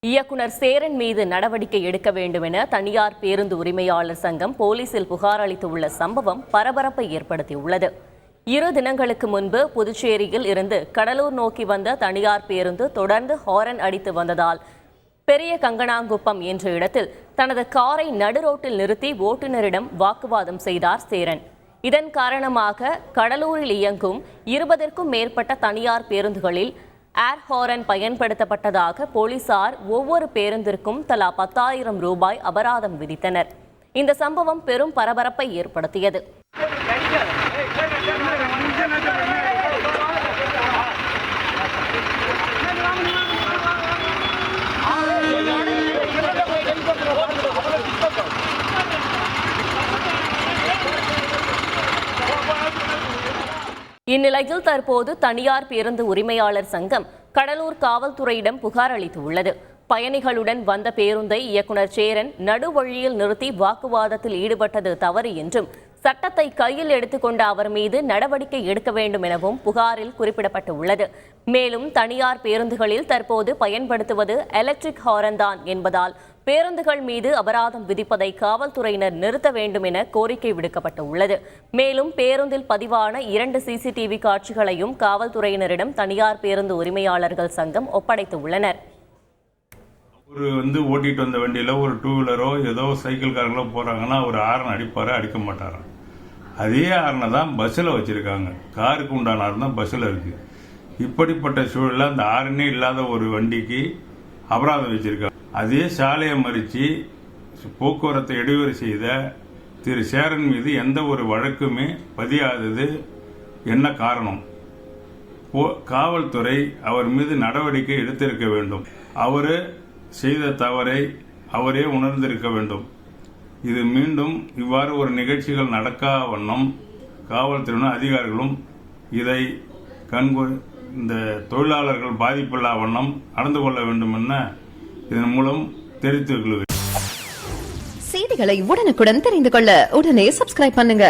இயக்குனர் சேரன் மீது நடவடிக்கை எடுக்க வேண்டும் என தனியார் பேருந்து உரிமையாளர் சங்கம் போலீசில் புகார் அளித்துள்ள சம்பவம் பரபரப்பை ஏற்படுத்தியுள்ளது. 2 தினங்களுக்கு முன்பு புதுச்சேரியில் இருந்து கடலூர் நோக்கி வந்த தனியார் பேருந்து தொடர்ந்து ஹாரன் அடித்து வந்ததால் பெரிய கங்கனாங்குப்பம் என்ற இடத்தில் தனது காரை நடுரோட்டில் நிறுத்தி ஓட்டுநரிடம் வாக்குவாதம் செய்தார் சேரன். இதன் காரணமாக கடலூரில் இயங்கும் 20க்கும் மேற்பட்ட தனியார் பேருந்துகளில் ஏர் ஹாரன் பயன்படுத்தப்பட்டதாக போலீசார் ஒவ்வொரு பேருந்திற்கும் தலா 10,000 ரூபாய் அபராதம் விதித்தனர். இந்த சம்பவம் பெரும் பரபரப்பை ஏற்படுத்தியது. இந்நிலையில் தற்போது தனியார் பேருந்து உரிமையாளர் சங்கம் கடலூர் காவல்துறையிடம் புகார் அளித்துள்ளது. பயணிகளுடன் வந்த பேருந்தை இயக்குனர் சேரன் நடுவழியில் நிறுத்தி வாக்குவாதத்தில் ஈடுபட்டது தவறு என்றும் சட்டத்தை கையில் எடுத்துக்கொண்ட அவர் மீது நடவடிக்கை எடுக்க வேண்டும் எனவும் புகாரில் குறிப்பிடப்பட்டுள்ளது. மேலும் தனியார் பேருந்துகளில் தற்போது பயன்படுத்துவது எலக்ட்ரிக் ஹாரன் தான் என்பதால் பேருந்துகள் மீது அபராதம் விதிப்பதை காவல்துறையினர் நிறுத்த வேண்டும் என கோரிக்கை விடுக்கப்பட்டுள்ளது. மேலும் பேருந்தில் பதிவான 2 CCTV காட்சிகளையும் காவல்துறையினரிடம் தனியார் பேருந்து உரிமையாளர்கள் சங்கம் ஒப்படைத்துள்ளனர். ஓட்டிட்டு வந்த வண்டியில ஒரு 2 வீலரோ ஏதோ சைக்கிள்காரங்களோ போறாங்கன்னா ஒரு ஹாரன் அடிப்பாரு, அடிக்க மாட்டாராம். அதே ஹாரனை தான் பஸ்ஸில் வச்சிருக்காங்க. காருக்கு உண்டான ஹாரன் தான் பஸ்ஸில் இருக்கு. இப்படிப்பட்ட சூழலில் அந்த ஹாரனே இல்லாத ஒரு வண்டிக்கு அபராதம் வச்சிருக்காங்க. அதே சாலையை மறித்து போக்குவரத்தை இடையூறு செய்த திரு சேரன் மீது எந்த ஒரு வழக்குமே பதியாதது என்ன காரணம்? காவல்துறை அவர் மீது நடவடிக்கை எடுத்திருக்க வேண்டும். அவர் செய்த தவறை அவரே உணர்ந்திருக்க வேண்டும். இது மீண்டும் இவ்வாறு ஒரு நிகழ்ச்சிகள் நடக்கா வண்ணம் காவல்துறையினர் அதிகாரிகளும் இதை இந்த தொழிலாளர்கள் பாதிப்பில்லா வண்ணம் நடந்து கொள்ள வேண்டும் என இதன் மூலம் தெரிவித்துக் கொள்கிறேன். செய்திகளை உடனுக்குடன் தெரிந்து கொள்ள உடனே சப்ஸ்கிரைப் பண்ணுங்க.